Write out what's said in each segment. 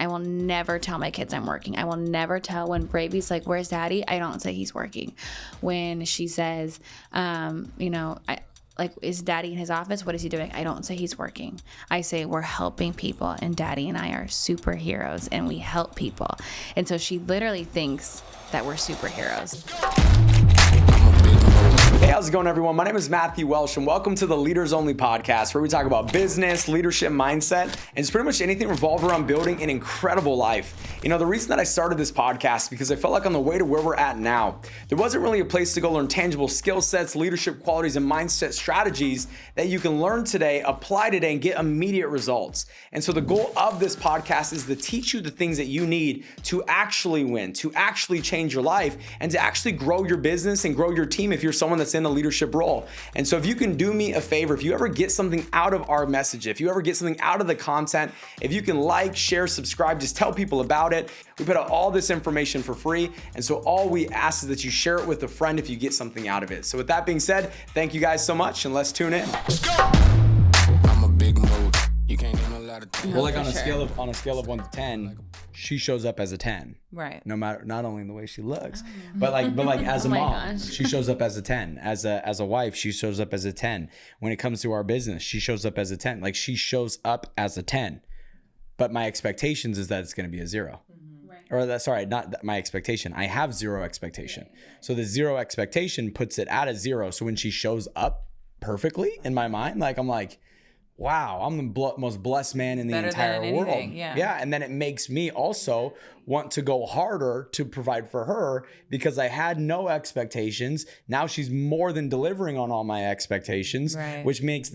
I will never tell my kids I'm working. I will never tell when Bravy's like, where's daddy? I don't say he's working. When she says, is daddy in his office? What is he doing? I don't say he's working. I say we're helping people, and daddy and I are superheroes and we help people. And so she literally thinks that we're superheroes. Hey, how's it going, everyone? My name is Matthew Welsh, and welcome to the Leaders Only podcast, where we talk about business, leadership, mindset, and it's pretty much anything revolved around building an incredible life. You know, the reason that I started this podcast is because I felt like on the way to where we're at now, there wasn't really a place to go learn tangible skill sets, leadership qualities, and mindset strategies that you can learn today, apply today, and get immediate results. And so the goal of this podcast is to teach you the things that you need to actually win, to actually change your life, and to actually grow your business and grow your team if you're someone that's in a leadership role. And so if you can do me a favor, if you ever get something out of our message, if you ever get something out of the content, if you can like, share, subscribe, just tell people about it. We put out all this information for free. And so all we ask is that you share it with a friend if you get something out of it. So with that being said, thank you guys so much, and let's tune in. Let's go. I'm a big mood. You can't name a lot of things. Well, like on a scale of 1 to 10, she shows up as a 10. Right. No matter, not only in the way she looks, but like as a mom, she shows up as a 10. As a wife, she shows up as a 10. When it comes to our business, she shows up as a 10. Like, she shows up as a 10. But my expectations is that it's going to be a 0. Right. Or that's sorry, not my expectation. I have 0 expectation. So the 0 expectation puts it at a 0. So when she shows up perfectly in my mind, like, I'm like, wow, I'm the most blessed man in the entire world. Yeah. And then it makes me also want to go harder to provide for her because I had no expectations. Now she's more than delivering on all my expectations, right, which makes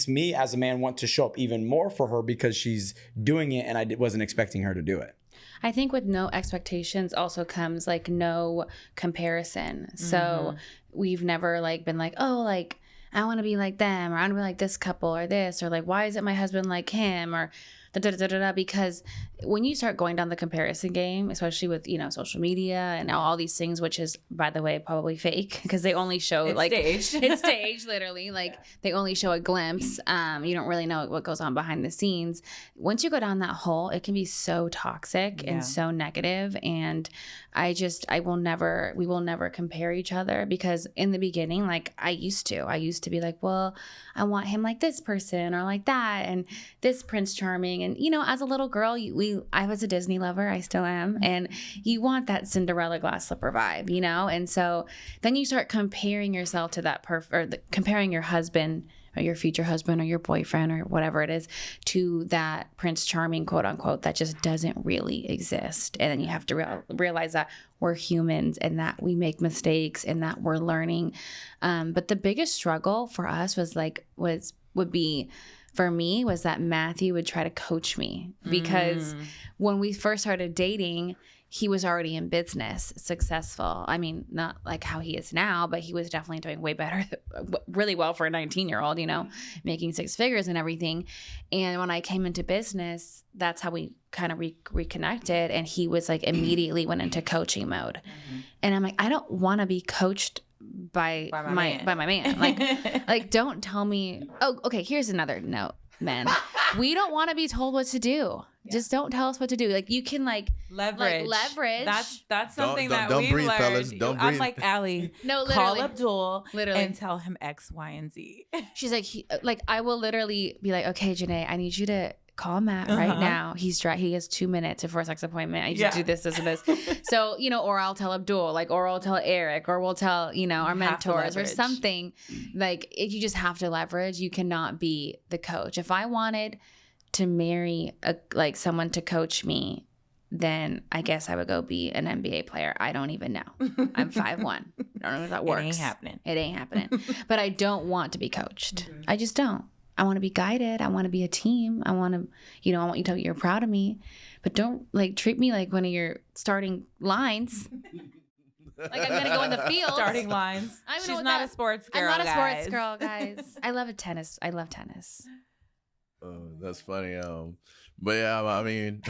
me as a man want to show up even more for her because she's doing it and I wasn't expecting her to do it. I think with no expectations also comes like no comparison. So we've never been like, oh, like, I want to be like them, or I want to be like this couple or this, or like, why isn't my husband like him, or because when you start going down the comparison game, especially with, social media and all these things, which is, by the way, probably fake because they only show staged. It's staged, literally. They only show a glimpse. You don't really know what goes on behind the scenes. Once you go down that hole, it can be so toxic and so negative. And we will never compare each other because in the beginning, I used to be like, well, I want him like this person or like that and this Prince Charming. And, as a little girl, I was a Disney lover. I still am. And you want that Cinderella glass slipper vibe, And so then you start comparing yourself to that comparing your husband or your future husband or your boyfriend or whatever it is to that Prince Charming, quote unquote, that just doesn't really exist. And then you have to realize that we're humans and that we make mistakes and that we're learning. But the biggest struggle for us would be for me was that Matthew would try to coach me because when we first started dating, he was already in business, successful. I mean, not like how he is now, but he was definitely doing way better, really well for a 19-year-old, making 6 figures and everything. And when I came into business, that's how we kind of reconnected. And he was immediately went into coaching mode. And I'm like, I don't want to be coached by my man. Don't tell me. Oh, okay. Here's another note, men. We don't want to be told what to do. Yeah. Just don't tell us what to do. You can leverage. That's something don't we breathe, learned. Fellas. Don't breathe. I'm like, Allie, no, literally. Call Abdul literally. And tell him X, Y, and Z. She's like, I will literally be like, okay, Janae, I need you to call Matt right now. He's dry. He has 2 minutes before a sex appointment. I just do this, and this. So, or I'll tell Abdul, or I'll tell Eric, or we'll tell, our mentors or something. If you just have to leverage, you cannot be the coach. If I wanted to marry someone to coach me, then I guess I would go be an NBA player. I don't even know. I'm 5'1". I don't know if that works. It ain't happening. But I don't want to be coached. I just don't. I want to be guided. I want to be a team. I want to, I want you to know you're proud of me, but don't treat me like one of your starting lines. I'm going to go in the field. Starting lines. She's not a sports girl, I'm not a sports girl, guys. I love tennis. I love tennis. That's funny. But yeah, I mean,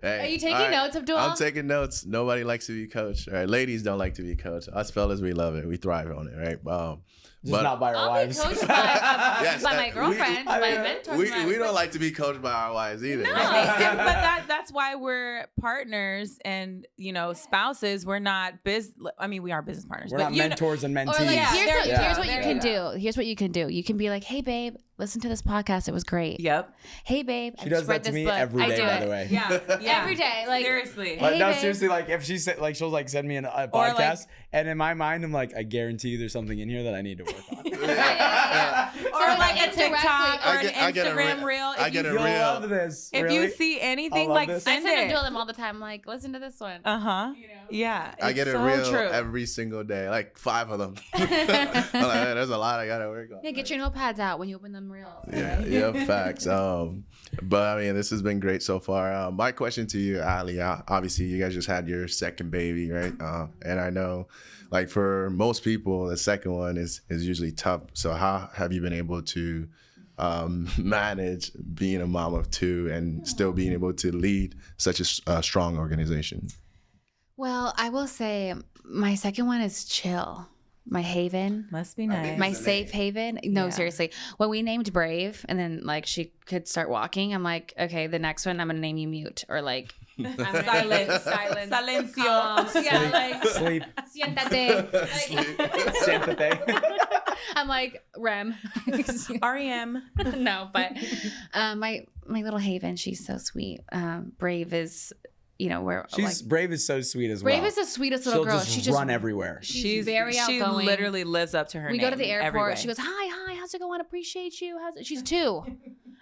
hey, are you taking notes, Abdul? I'm taking notes. Nobody likes to be coached. All right, ladies don't like to be coached. Us fellas, we love it. We thrive on it, right? Just not by our wives. I'll be coached by my girlfriend, my mentor. We don't like to be coached by our wives either. No, but why we're partners and, spouses. We're not we are business partners. We're but not mentors and mentees. Or like, here's what there you can you go. do. Here's what you can do. You can be like, hey, babe, listen to this podcast. It was great. Yep. Hey, babe, She does that to me every day, by the way. Yeah. Every day. Like, seriously. But Hey, no, babe. seriously, like if she said, like she'll like send me a podcast, and in my mind, I'm like, I guarantee you, there's something in here that I need to work on. Or like a indirectly- TikTok or I an get- I get a Instagram reel- reel. I get a You'll reel. love this. If really? you see anything, love like this. I send send them it. to them all the time. I'm like, listen to this one. Yeah. I get it's it so real true. every single day, like 5 of them. I'm like, hey, there's a lot I gotta work on. Yeah, get your notepads out when you open them reels. Yeah, facts. But I mean, this has been great so far. My question to you, Ali, obviously you guys just had your second baby, right? And I know, like for most people, the second one is usually tough. So how have you been able to manage being a mom of 2 and still being able to lead such a strong organization? Well, I will say my second one is chill. My haven. Must be nice. My safe haven. No, Yeah. seriously. When we named Brave and then like she could start walking, I'm like, okay, the next one I'm gonna name you Mute or like Silence. Silence. Silencio. Yeah, like Sleep. siéntate. Like, Sympathy. I'm like Rem. REM. No, but my little haven, she's so sweet. Brave is, where She's like, Brave is so sweet as well. Brave is the sweetest little She'll girl. just She just run everywhere. She's very outgoing. She literally lives up to her We name go to the every airport. way. She goes, hi, how's it going? Appreciate you. She's 2.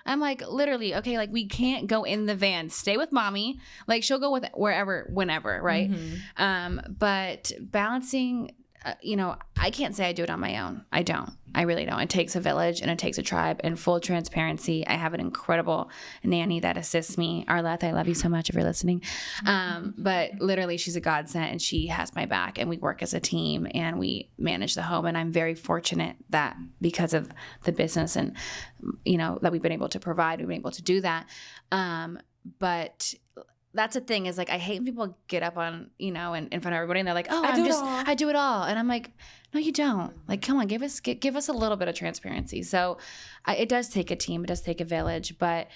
I'm like, literally, okay, like we can't go in the van. Stay with mommy. Like she'll go with wherever, whenever, right? Mm-hmm. But balancing, I can't say I do it on my own. I don't. I really don't. It takes a village and it takes a tribe. And full transparency, I have an incredible nanny that assists me. Arlette, I love you so much if you're listening. But literally, she's a godsend and she has my back. And we work as a team and we manage the home. And I'm very fortunate that because of the business and, that we've been able to provide, we've been able to do that. But that's the thing is like, I hate when people get up on, in front of everybody and they're like, oh, I do it all. And I'm like, no, you don't. Like, come on, give us a little bit of transparency. So it does take a team. It does take a village, but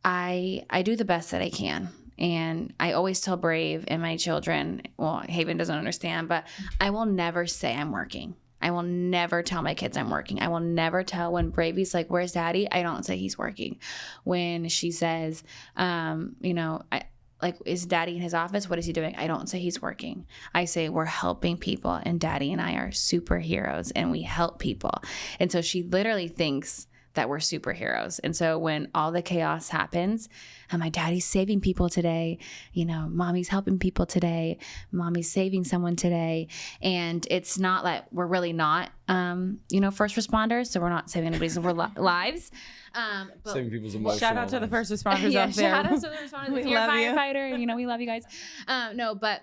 I do the best that I can. And I always tell Brave and my children, well, Haven doesn't understand, but I will never say I'm working. I will never tell my kids I'm working. I will never tell when Bravey's like, where's daddy? I don't say he's working. When she says, like, is daddy in his office? What is he doing? I don't say he's working. I say we're helping people and daddy and I are superheroes and we help people. And so she literally thinks that we're superheroes. And so when all the chaos happens, and my daddy's saving people today, mommy's helping people today, mommy's saving someone today. And it's not like we're really not, first responders. So we're not saving anybody's lives. But Saving people's emotional Shout out to the lives. first responders yeah, out there. shout out to the responders. We If you're a love you. firefighter, we love you guys. No, but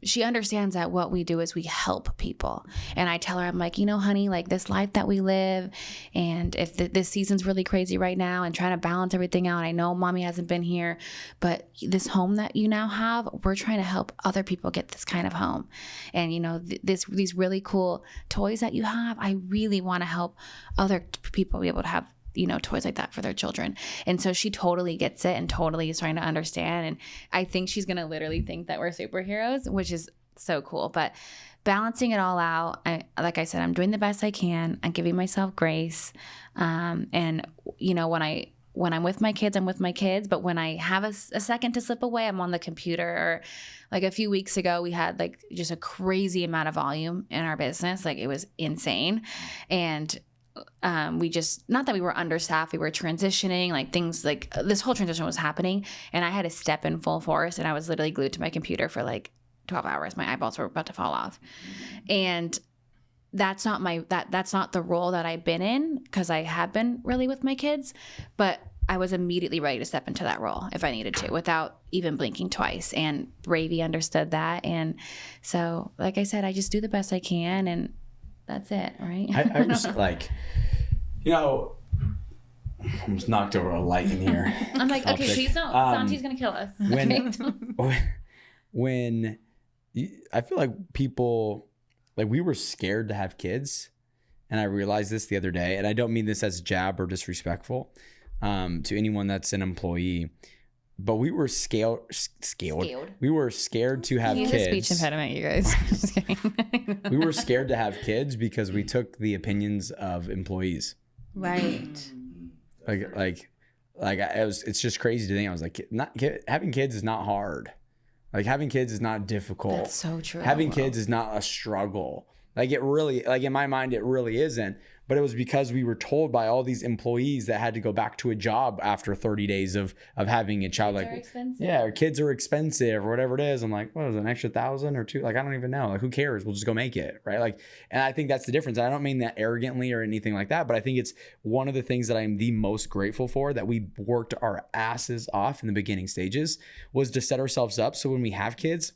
she understands that what we do is we help people. And I tell her, I'm like, honey, like this life that we live, and if this season's really crazy right now and trying to balance everything out, I know mommy hasn't been here, but this home that you now have, we're trying to help other people get this kind of home. And these really cool toys that you have, I really want to help other people be able to have toys like that for their children. And so she totally gets it and totally is trying to understand. And I think she's going to literally think that we're superheroes, which is so cool. But balancing it all out, like I said, I'm doing the best I can. I'm giving myself grace. And when I'm with my kids, I'm with my kids. But when I have a second to slip away, I'm on the computer. Or like a few weeks ago, we had like just a crazy amount of volume in our business. Like it was insane. And we just, not that we were understaffed, we were transitioning, like things like this whole transition was happening and I had to step in full force and I was literally glued to my computer for like 12 hours. My eyeballs were about to fall off. And that's not that's not the role that I've been in, because I have been really with my kids, but I was immediately ready to step into that role if I needed to without even blinking twice. And Bravey understood that. And so, like I said, I just do the best I can and that's it, right? I just like, I almost knocked over a light in here. I'm like, okay, Optic. please don't. Santi's gonna kill us. When I feel like people, like we were scared to have kids, and I realized this the other day, and I don't mean this as a jab or disrespectful to anyone that's an employee, but we were scared. We were scared to have He's kids. a speech impediment, you guys. Just kidding. We were scared to have kids because we took the opinions of employees. Right. It's just crazy to think. I was like, having kids is not hard. Like having kids is not difficult. That's so true. Having kids is not a struggle. Like it really, like in my mind, it really isn't. But it was because we were told by all these employees that had to go back to a job after 30 days of having a child. Kids like, are expensive. yeah, or kids are expensive or whatever it is. I'm like, what is it, an extra 1,000 or 2? Like, I don't even know. Like, who cares? We'll just go make it, right? Like, and I think that's the difference. I don't mean that arrogantly or anything like that, but I think it's one of the things that I'm the most grateful for, that we worked our asses off in the beginning stages, was to set ourselves up so when we have kids,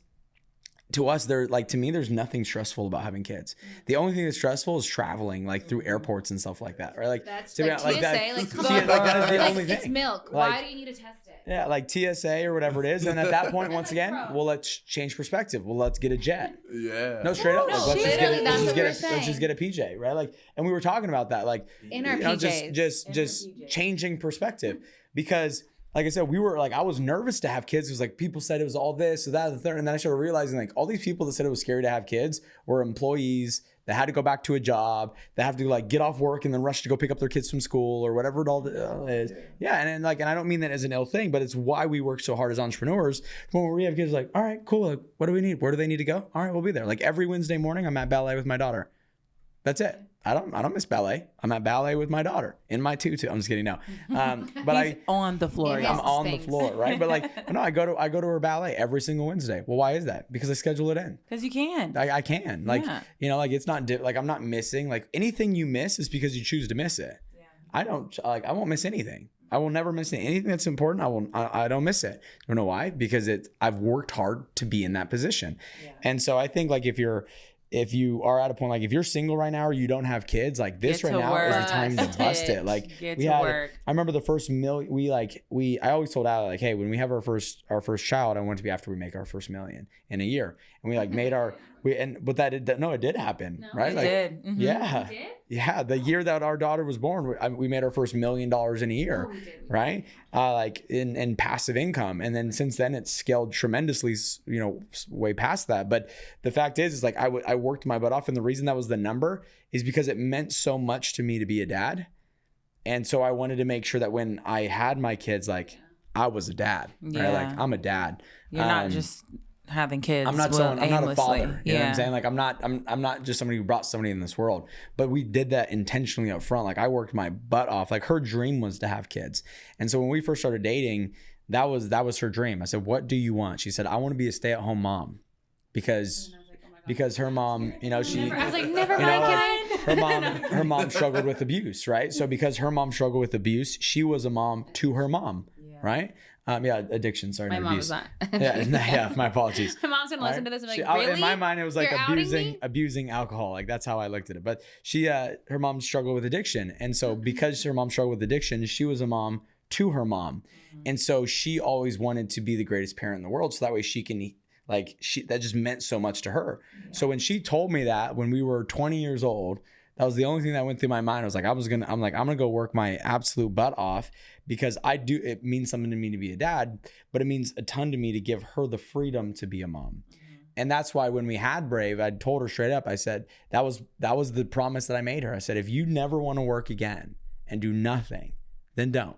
to us, to me, there's nothing stressful about having kids. The only thing that's stressful is traveling, like through airports and stuff like that, right? Like That's to like me, TSA, that, come see, on. that is the Like, only thing. it's milk. Like, Why do you need to test it? Yeah, like TSA or whatever it is. And at that point, once again, well, let's change perspective. Well, let's get a jet. Yeah. No, straight up. No, Like, let's literally, just get a PJ, right? Like, and we were talking about that, like, In our PJs. just changing perspective, because like I said, we were like, I was nervous to have kids. It was like, people said it was all this or that and the third. And then I started realizing like all these people that said it was scary to have kids were employees that had to go back to a job, that have to like get off work and then rush to go pick up their kids from school or whatever it all is. Yeah. And I don't mean that as an ill thing, but it's why we work so hard as entrepreneurs. When we have kids, like, all right, cool. Like, what do we need? Where do they need to go? All right, we'll be there. Like every Wednesday morning, I'm at ballet with my daughter. That's it. I don't miss ballet. I'm at ballet with my daughter in my tutu. I'm just kidding. No, but He's on the floor. Yeah. I'm on the floor, right? But like, no, I go to her ballet every single Wednesday. Well, why is that? Because I schedule it in. Because you can. I can. Like, Yeah. you know, like it's not like I'm not missing. Like anything you miss is because you choose to miss it. Yeah. I won't miss anything. I will never miss anything that's important. I don't miss it. You know why? Because I've worked hard to be in that position. Yeah. And so I think like if you are at a point, like if you're single right now or you don't have kids, like this right now is the time to bust it. Like I remember the first million, I always told Allie, like, hey, when we have our first child, I want it to be after we make our first million in a year. And we like made it did happen, right? It like, did. Mm-hmm. Yeah. Yeah. The year that our daughter was born, we made our first $1 million in a year, right? Like in passive income. And then since then it's scaled tremendously, you know, way past that. But the fact is like, I worked my butt off. And the reason that was the number is because it meant so much to me to be a dad. And so I wanted to make sure that when I had my kids, like I was a dad, right? Like I'm a dad. You're not just having kids. I'm not a father. You know what I'm saying? Like I'm not just somebody who brought somebody in this world, but we did that intentionally up front. Like I worked my butt off. Like her dream was to have kids. And so when we first started dating, that was her dream. I said, what do you want? She said, I want to be a stay-at-home mom because her mom, you know, I was like, never mind. Her mom struggled with abuse, right? So because her mom struggled with abuse, she was a mom to her mom, right? Addiction. Sorry, my not mom abuse. was not. yeah, my apologies. My mom's gonna listen to this and be like, really? In my mind, it was like You're abusing alcohol. Like that's how I looked at it. But her mom struggled with addiction, and so because her mom struggled with addiction, she was a mom to her mom, and so she always wanted to be the greatest parent in the world, so that way she can. That just meant so much to her. Yeah. So when she told me that when we were 20 years old, that was the only thing that went through my mind. I was like, I'm gonna go work my absolute butt off because it means something to me to be a dad, but it means a ton to me to give her the freedom to be a mom. Mm-hmm. And that's why when we had Brave, I told her straight up, I said, that was the promise that I made her. I said, if you never want to work again and do nothing, then don't.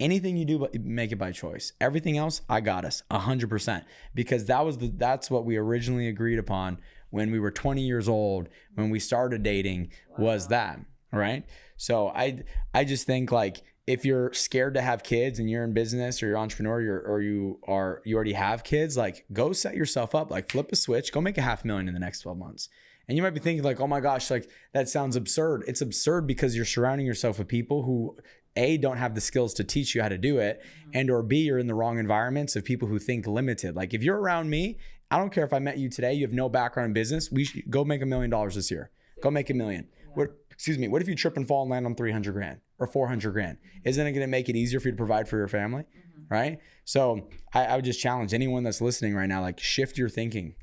Anything you do, but make it by choice. Everything else, I got us 100%, because that's what we originally agreed upon when we were 20 years old, when we started dating. Wow. Was that, right? So I just think like if you're scared to have kids and you're in business or you're an entrepreneur or you already have kids, like go set yourself up, like flip a switch, go make $500,000 in the next 12 months. And you might be thinking like, oh my gosh, like that sounds absurd. It's absurd because you're surrounding yourself with people who A, don't have the skills to teach you how to do it, and or B, you're in the wrong environments of people who think limited. Like if you're around me, I don't care if I met you today, you have no background in business, we should go make $1 million this year. Go make $1 million. What if you trip and fall and land on $300,000 or $400,000? Isn't it going to make it easier for you to provide for your family? right? So I would just challenge anyone that's listening right now, like shift your thinking,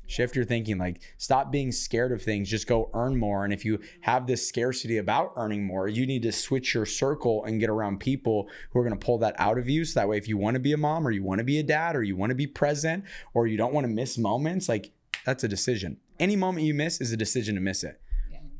like stop being scared of things, just go earn more. And if you have this scarcity about earning more, you need to switch your circle and get around people who are going to pull that out of you. So that way, if you want to be a mom or you want to be a dad or you want to be present or you don't want to miss moments, like that's a decision. Any moment you miss is a decision to miss it.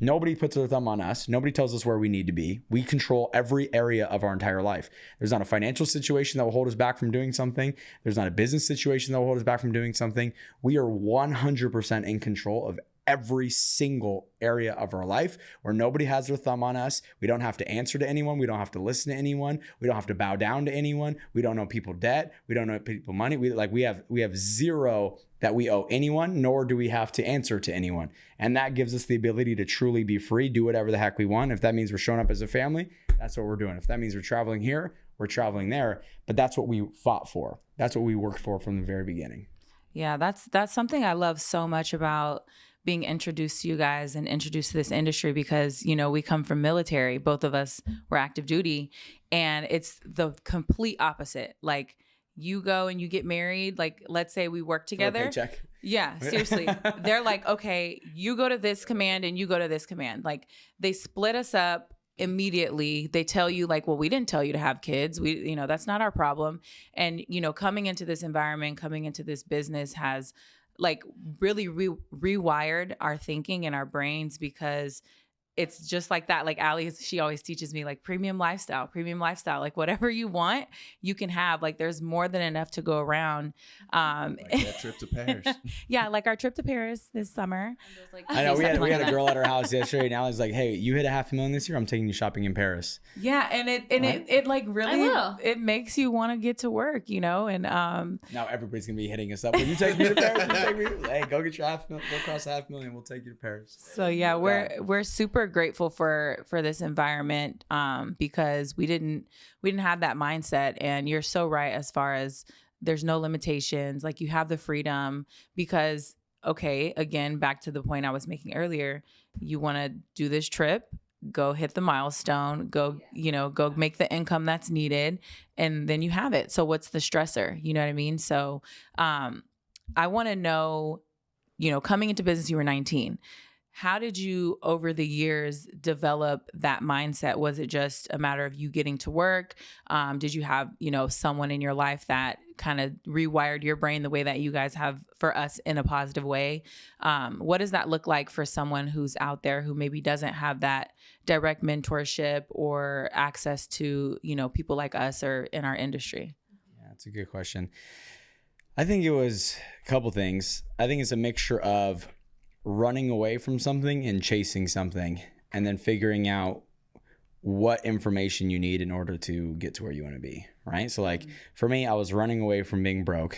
Nobody puts their thumb on us. Nobody tells us where we need to be. We control every area of our entire life. There's not a financial situation that will hold us back from doing something. There's not a business situation that will hold us back from doing something. We are 100% in control of every single area of our life where nobody has their thumb on us. We don't have to answer to anyone. We don't have to listen to anyone. We don't have to bow down to anyone. We don't know people debt. We don't know people money. We have zero that we owe anyone, nor do we have to answer to anyone. And that gives us the ability to truly be free, do whatever the heck we want. If that means we're showing up as a family, that's what we're doing. If that means we're traveling here, we're traveling there. But that's what we fought for. That's what we worked for from the very beginning. Yeah, that's something I love so much about being introduced to you guys and introduced to this industry, because, you know, we come from military. Both of us were active duty, and it's the complete opposite. Like, you go and you get married, like, let's say we work together. For a paycheck. Yeah, seriously. They're like, okay, you go to this command and you go to this command. Like, they split us up immediately. They tell you, like, well, we didn't tell you to have kids. That's not our problem. And, coming into this environment, coming into this business has like really rewired our thinking and our brains, because it's just like that. Like Allie, she always teaches me, like, premium lifestyle, like whatever you want, you can have. Like, there's more than enough to go around. Like that trip to Paris. Yeah, like our trip to Paris this summer. I know we had a girl at our house yesterday, and Allie's like, "Hey, you hit $500,000 this year. I'm taking you shopping in Paris." Yeah, and it like really it makes you want to get to work, and now everybody's gonna be hitting us up. Will you take me to Paris? Hey, go get your $500,000. Go across $500,000. We'll take you to Paris. So yeah, we're super grateful for this environment, because we didn't have that mindset. And you're so right, as far as there's no limitations. Like, you have the freedom, because, okay, again, back to the point I was making earlier, you want to do this trip, go hit the milestone, go make the income that's needed, and then you have it. So what's the stressor? You know what I mean? So I want to know, coming into business, you were 19. How did you, over the years, develop that mindset? Was it just a matter of you getting to work? Did you have, someone in your life that kind of rewired your brain the way that you guys have for us in a positive way? What does that look like for someone who's out there who maybe doesn't have that direct mentorship or access to, people like us or in our industry? Yeah, that's a good question. I think it was a couple things. I think it's a mixture of running away from something and chasing something, and then figuring out what information you need in order to get to where you want to be, right? So like for me, I was running away from being broke,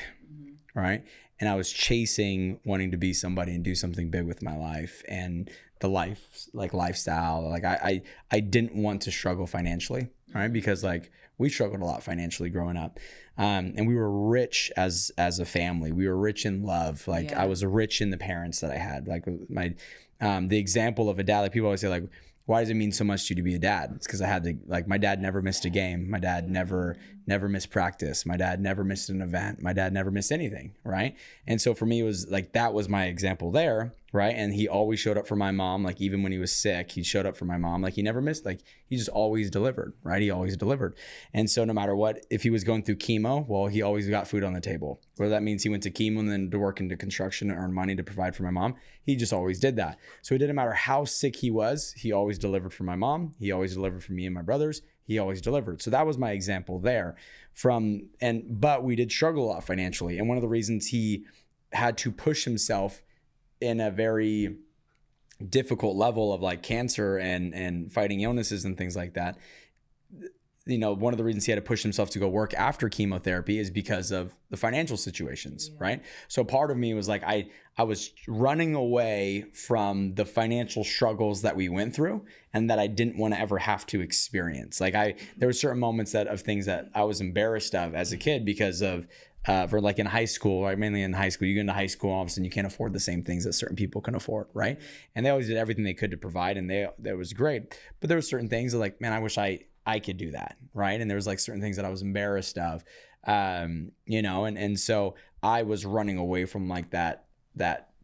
right? And I was chasing wanting to be somebody and do something big with my life and the lifestyle. Like I didn't want to struggle financially, right? Because like we struggled a lot financially growing up. And we were rich as a family. We were rich in love. Like I was rich in the parents that I had. Like my, the example of a dad, like people always say, like, why does it mean so much to you to be a dad? It's because I had to, like, my dad never missed a game. My dad never missed practice. My dad never missed an event. My dad never missed anything, right? And so for me, it was like, that was my example there, right? And he always showed up for my mom. Like, even when he was sick, he showed up for my mom. Like, he never missed, like, he just always delivered, right? He always delivered. And so no matter what, if he was going through chemo, well, he always got food on the table. Whether that means he went to chemo and then to work into construction and earn money to provide for my mom, he just always did that. So it didn't matter how sick he was, he always delivered for my mom. He always delivered for me and my brothers. He always delivered. So that was my example there. But we did struggle a lot financially. And one of the reasons he had to push himself in a very difficult level of like cancer and fighting illnesses and things like that, one of the reasons he had to push himself to go work after chemotherapy is because of the financial situations, right? So part of me was like, I was running away from the financial struggles that we went through and that I didn't want to ever have to experience. Like there were certain moments of things that I was embarrassed of as a kid because of, for like in high school, right? Mainly in high school, you get into high school, all of a sudden you can't afford the same things that certain people can afford, right? And they always did everything they could to provide, and that was great. But there were certain things that like, man, I wish I could do that, right? And there was like certain things that I was embarrassed of. you know, and so I was running away from like that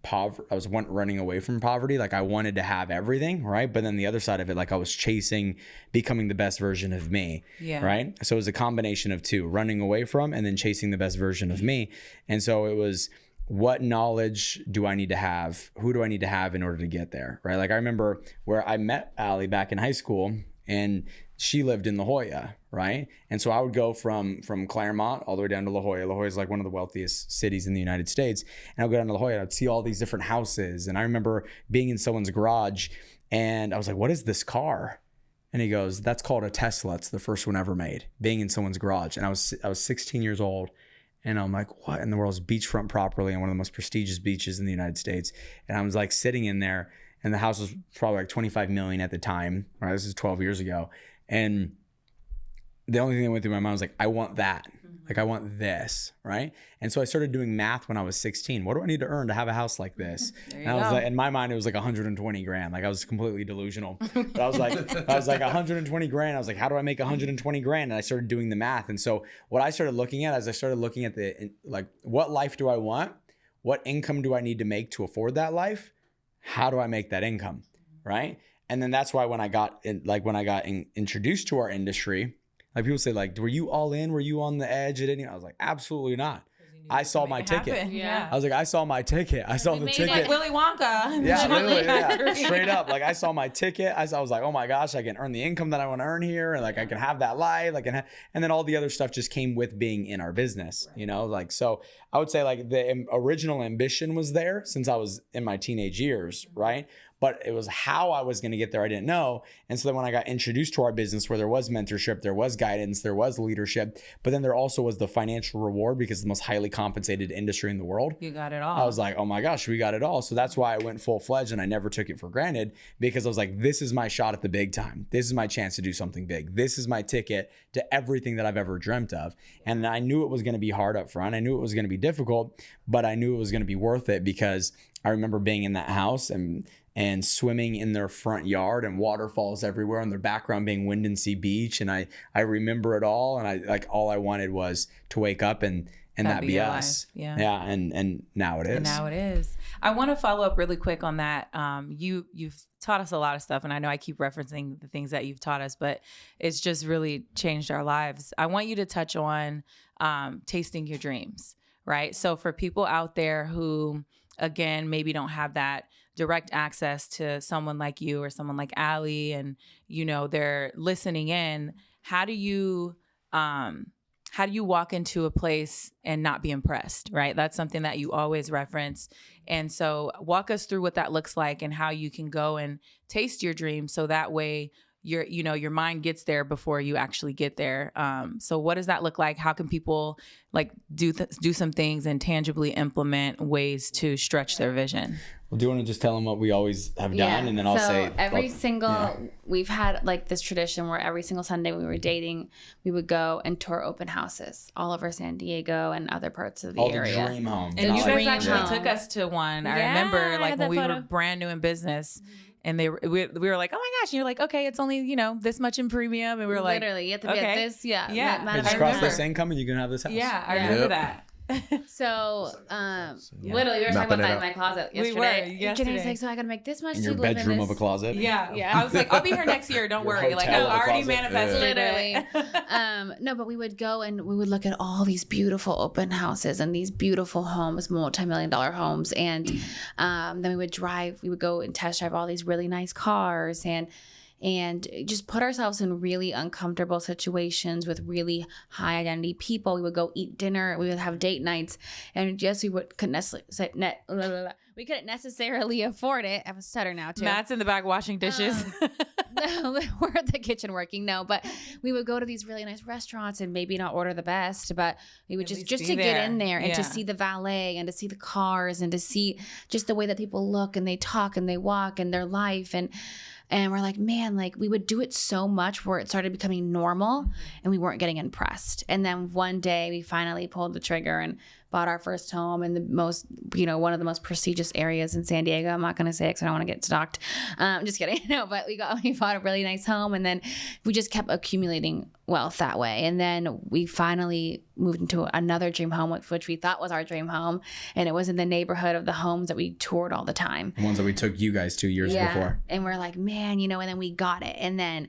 poverty. I was running away from poverty. Like I wanted to have everything, right? But then the other side of it, like I was chasing becoming the best version of me, right? So it was a combination of two, running away from and then chasing the best version of me. And so it was, what knowledge do I need to have? Who do I need to have in order to get there, right? Like I remember where I met Allie back in high school, and she lived in La Jolla, right? And so I would go from Claremont all the way down to La Jolla. La Jolla is like one of the wealthiest cities in the United States. And I would go down to La Jolla, and I'd see all these different houses. And I remember being in someone's garage, and I was like, what is this car? And he goes, that's called a Tesla. It's the first one ever made, being in someone's garage. And I was 16 years old. And I'm like, what in the world is beachfront property on one of the most prestigious beaches in the United States? And I was like sitting in there, and the house was probably like 25 million at the time, right? This is 12 years ago. And the only thing that went through my mind was like, I want that. Like, I want this, right? And so I started doing math when I was 16. What do I need to earn to have a house like this? And I was like, in my mind, it was like 120 grand. Like I was completely delusional. But I was like 120 grand. I was like, how do I make 120 grand? And I started doing the math. And so what I started looking at is I started looking at what life do I want? What income do I need to make to afford that life? How do I make that income, right? And then that's why when I got introduced to our industry, like people say, like, were you all in? Were you on the edge at any? I was like, absolutely not. I saw my ticket. Yeah. I was like, I saw my ticket. I saw the ticket. Like Willy Wonka. Yeah, literally, yeah. Straight up. Like I saw my ticket. I was like, oh my gosh, I can earn the income that I want to earn here, and like I can have that life. And then all the other stuff just came with being in our business. You know, like so. I would say like the original ambition was there since I was in my teenage years, right? But it was how I was going to get there, I didn't know. And so then when I got introduced to our business, where there was mentorship, there was guidance, there was leadership, but then there also was the financial reward, because it's the most highly compensated industry in the world. You got it all. I was like, oh my gosh, we got it all. So that's why I went full fledged, and I never took it for granted, because I was like, this is my shot at the big time. This is my chance to do something big. This is my ticket to everything that I've ever dreamt of. And I knew it was going to be hard up front. I knew it was going to be difficult, but I knew it was going to be worth it, because I remember being in that house and swimming in their front yard, and waterfalls everywhere, and their background being Windansea Beach. And I remember it all. And all I wanted was to wake up and that be us. Yeah. Yeah. And now it is. And now it is. I want to follow up really quick on that. You've taught us a lot of stuff, and I know I keep referencing the things that you've taught us, but it's just really changed our lives. I want you to touch on tasting your dreams, right? So for people out there who, again, maybe don't have that direct access to someone like you or someone like Allie, and you know they're listening in, how do you walk into a place and not be impressed, right? That's something that you always reference. And so walk us through what that looks like, and how you can go and taste your dream, so that way your mind gets there before you actually get there. So what does that look like? How can people like do some things and tangibly implement ways to stretch their vision? Well, do you want to just tell them what we always have done, and then I'll say we've had like this tradition where every single Sunday when we were dating, we would go and tour open houses all over San Diego and other parts of the area. The dream homes. And you guys actually took us to one. I remember like when we were brand new in business. And we were like, oh my gosh. And you're like, okay, it's only, this much in premium. And we were like, literally, you have to get this. Yeah. Yeah. Just cross this income and you can have this house. Yeah. I remember that. So, literally, we were talking about that in my closet yesterday. We were yesterday. Jenny's like, so I gotta make this much. In your bedroom of a closet. Yeah. I was like, I'll be here next year. Don't worry. Like, I've already manifested. Literally. No, but we would go and we would look at all these beautiful open houses and these beautiful homes, multi-million-dollar homes, and then we would go and test drive all these really nice cars, and just put ourselves in really uncomfortable situations with really high identity people. We would go eat dinner. We would have date nights. And yes, we couldn't necessarily afford it. I have a stutter now, too. Matt's in the back washing dishes. We're at the kitchen working. No, but we would go to these really nice restaurants and maybe not order the best, but we would just to get in there and to see the valet and to see the cars and to see just the way that people look and they talk and they walk and their life. And we're like, man, like we would do it so much where it started becoming normal and we weren't getting impressed. And then one day we finally pulled the trigger and bought our first home in the most, one of the most prestigious areas in San Diego. I'm not going to say it because I don't want to get stalked. I'm just kidding. No, but we bought a really nice home, and then we just kept accumulating wealth that way. And then we finally moved into another dream home, which we thought was our dream home. And it was in the neighborhood of the homes that we toured all the time. The ones that we took you guys 2 years before. And we're like, man, and then we got it. And then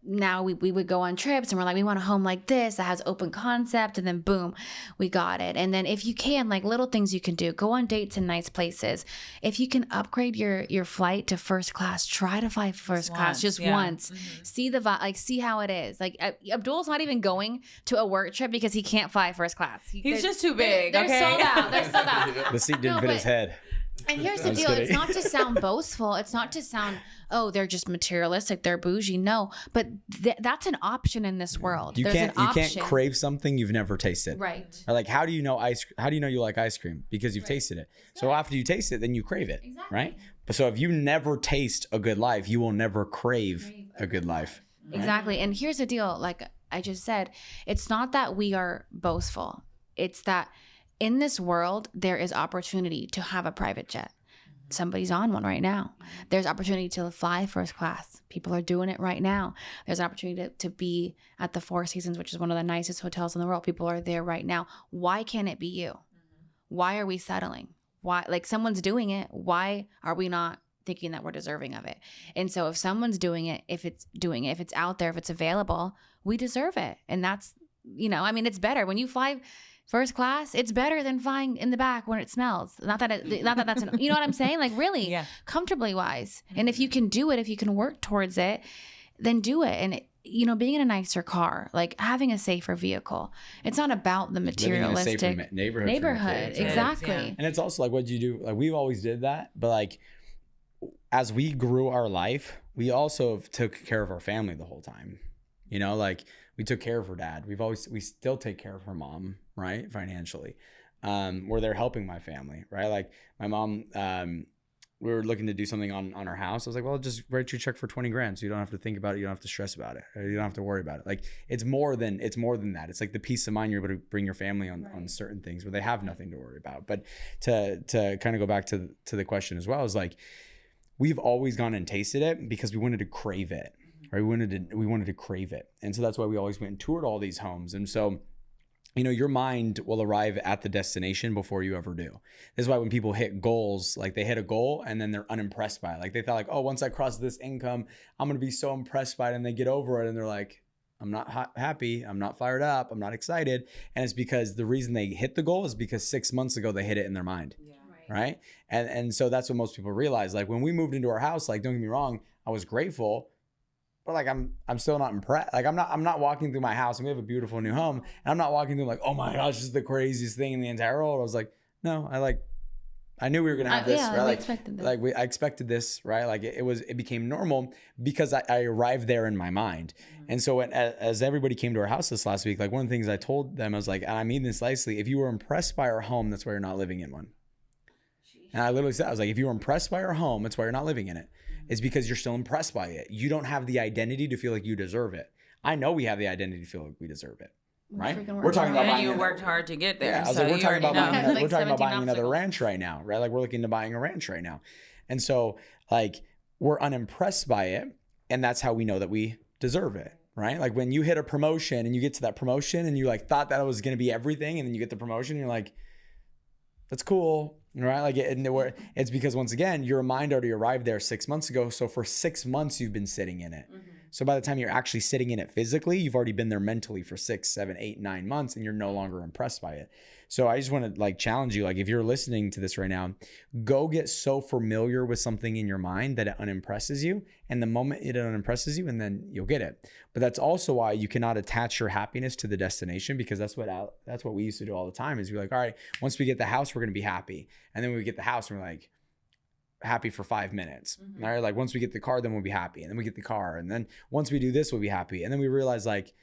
now we would go on trips and we're like, we want a home like this that has open concept, and then boom, we got it. And then if you can, like little things you can do, go on dates in nice places. If you can upgrade your flight to first class, try to fly first class just once. See the vibe, like see how it is. Like Abdul's not even going to a work trip because he can't fly first class. He's just too big. They're sold out. They're sold out. The seat didn't fit his head. And here's the deal. It's not to sound boastful. It's not to sound, oh, they're just materialistic, they're bougie. No, but that's an option in this world. You can't crave something you've never tasted. Right. Or like, how do you know you like ice cream? Because you've tasted it. So after you taste it, then you crave it. Exactly. Right? But so if you never taste a good life, you will never crave a good life. Right? Exactly. And here's the deal. Like I just said, it's not that we are boastful. It's that in this world, there is opportunity to have a private jet. Somebody's on one right now. There's opportunity to fly first class. People are doing it right now. There's an opportunity to be at the Four Seasons, which is one of the nicest hotels in the world. People are there right now. Why can't it be you? Why are we settling? Why, like someone's doing it. Why are we not thinking that we're deserving of it? And so if someone's doing it, if it's out there, if it's available, we deserve it. And that's, it's better when you fly first class. It's better than flying in the back when it smells. Not that that's you know what I'm saying? Like really, comfortably wise. And if you can do it, if you can work towards it, then do it. And being in a nicer car, like having a safer vehicle. It's not about the materialistic living in a safer neighborhood. Exactly. Yeah. And it's also like what you do. Like we've always did that, but like as we grew our life, we also took care of our family the whole time. Like we took care of her dad. We still take care of her mom, right? Financially, where they're helping my family, right? Like my mom, we were looking to do something on our house. I was like, well, just write your check for 20 grand. So you don't have to think about it. You don't have to stress about it. Or you don't have to worry about it. Like it's more than that. It's like the peace of mind you're able to bring your family on certain things where they have nothing to worry about. But to kind of go back to the question as well, is like, we've always gone and tasted it because we wanted to crave it. Right? We wanted to crave it. And so that's why we always went and toured all these homes. And so, your mind will arrive at the destination before you ever do. This is why when people hit goals, like they hit a goal and then they're unimpressed by it. Like they thought like, oh, once I cross this income, I'm going to be so impressed by it. And they get over it and they're like, I'm not happy. I'm not fired up. I'm not excited. And it's because the reason they hit the goal is because 6 months ago, they hit it in their mind. Yeah. Right. And so that's what most people realize. Like when we moved into our house, like, don't get me wrong, I was grateful. But like I'm still not impressed. Like I'm not walking through my house and we have a beautiful new home. And I'm not walking through like, oh my gosh, this is the craziest thing in the entire world. I was like, no, I knew we were gonna have this, right? I expected this, right? Like it became normal because I arrived there in my mind. And so as everybody came to our house this last week, like one of the things I told them, I was like, and I mean this nicely, if you were impressed by our home, that's why you're not living in one. And I literally said, I was like, if you were impressed by our home, that's why you're not living in it. It's because you're still impressed by it. You don't have the identity to feel like you deserve it. I know we have the identity to feel like we deserve it, right? We're talking about buying. You worked hard to get there. Yeah, I was like, we're talking about buying another ranch right now, right? Like we're looking to buying a ranch right now. And so like we're unimpressed by it. And that's how we know that we deserve it, right? Like when you hit a promotion and you get to that promotion and you like thought that it was going to be everything. And then you get the promotion and you're like, that's cool. Right? Like it's because once again, your mind already arrived there 6 months ago. So for 6 months, you've been sitting in it. Mm-hmm. So by the time you're actually sitting in it physically, you've already been there mentally for 6, 7, 8, 9 months, and you're no longer impressed by it. So I just want to like challenge you. Like if you're listening to this right now, go get so familiar with something in your mind that it unimpresses you. And the moment it unimpresses you, and then you'll get it. But that's also why you cannot attach your happiness to the destination, because that's what we used to do all the time. Is we're like, all right, once we get the house, we're going to be happy. And then when we get the house, we're like happy for 5 minutes. Mm-hmm. All right. Like once we get the car, then we'll be happy. And then we get the car. And then once we do this, we'll be happy. And then we realize like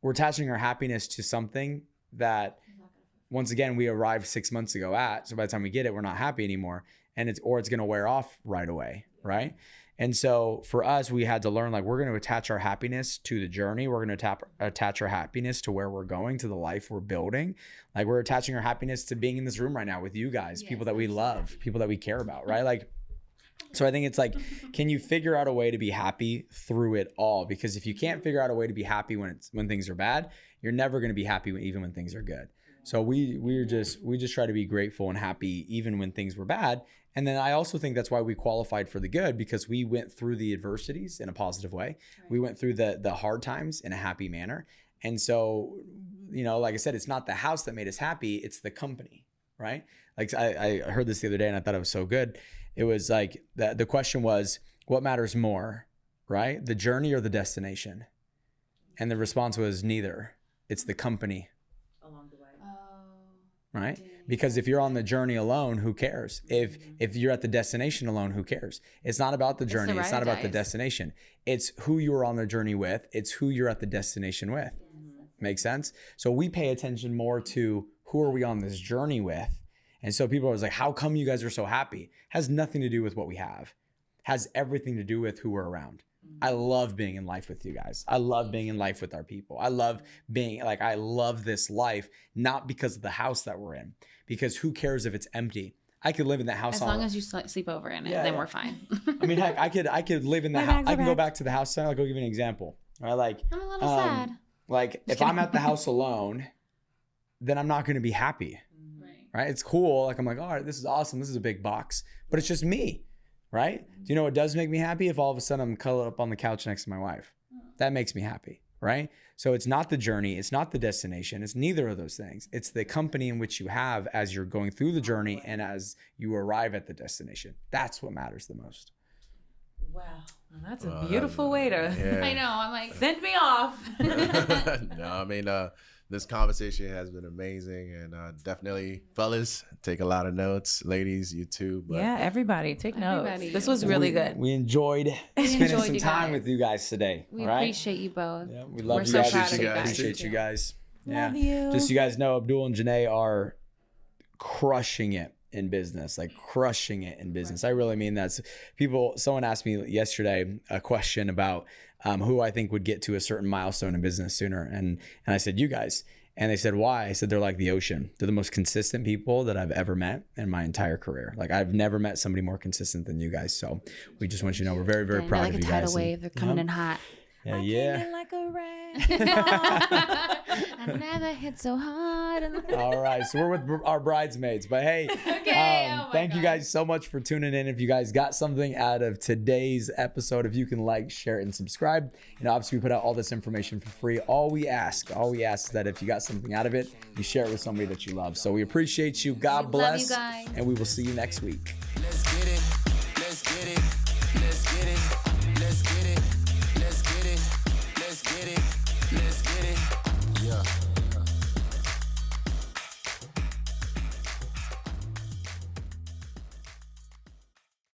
we're attaching our happiness to something that once again, we arrived 6 months ago at. So by the time we get it, we're not happy anymore. And it's going to wear off right away. Right. And so for us, we had to learn, like, we're going to attach our happiness to the journey. We're going to attach our happiness to where we're going, to the life we're building. Like, we're attaching our happiness to being in this room right now with you guys, people that we love, people that we care about, right? Like, so I think it's like, can you figure out a way to be happy through it all? Because if you can't figure out a way to be happy when things are bad, you're never going to be happy even when things are good. So we just try to be grateful and happy even when things were bad. And then I also think that's why we qualified for the good, because we went through the adversities in a positive way. Right. We went through the hard times in a happy manner. And so, you know, like I said, it's not the house that made us happy, it's the company, right? Like I heard this the other day and I thought it was so good. It was like, the question was, what matters more, right? The journey or the destination? And the response was neither. It's the company. Along the way. Right? Because if you're on the journey alone, who cares? If you're at the destination alone, who cares? It's not about the journey. It's not about the destination. It's who you're on the journey with. It's who you're at the destination with. Make sense? So we pay attention more to who are we on this journey with. And so people are like, how come you guys are so happy? Has nothing to do with what we have. Has everything to do with who we're around. I love being in life with you guys. I love being in life with our people. I love this life, not because of the house that we're in, because who cares if it's empty? I could live in that house. As long as you sleep over in it, then we're fine. I mean, heck, I could live in the house. I can go back to the house. I'll go give you an example. Right? Like, I'm a little sad. Like if I'm at the house alone, then I'm not going to be happy. Right? It's cool. Like I'm like, all right, this is awesome. This is a big box, but it's just me. Right? Do you know what does make me happy? If all of a sudden I'm cuddled up on the couch next to my wife, that makes me happy. Right? So it's not the journey. It's not the destination. It's neither of those things. It's the company in which you have as you're going through the journey and as you arrive at the destination. That's what matters the most. Wow. Well, that's a beautiful way to, yeah. I know. I'm like, send me off. No, I mean, this conversation has been amazing, and definitely, fellas, take a lot of notes. Ladies, you too. But yeah, everybody, take notes. This was really good. We enjoyed spending some time with you guys today. We appreciate you both. Yeah, we love you guys. Appreciate you guys. Love you. Just so you guys know, Abdul and Janae are crushing it in business, like crushing it in business. I really mean that. Someone asked me yesterday a question about who I think would get to a certain milestone in business sooner. And I said, you guys. And they said, why? I said, they're like the ocean. They're the most consistent people that I've ever met in my entire career. Like I've never met somebody more consistent than you guys. So we just want you to know we're very, very proud of you guys. Like a tidal wave. They're coming in hot. Yeah, I came in like a I never hit so hard. All right, so we're with our bridesmaids, but hey, thank you guys so much for tuning in. If you guys got something out of today's episode, if you can like, share, and subscribe. And obviously, we put out all this information for free. All we ask is that if you got something out of it, you share it with somebody that you love. So we appreciate you. God bless, love you guys. And we will see you next week. Let's get it. Let's get it. Let's get it.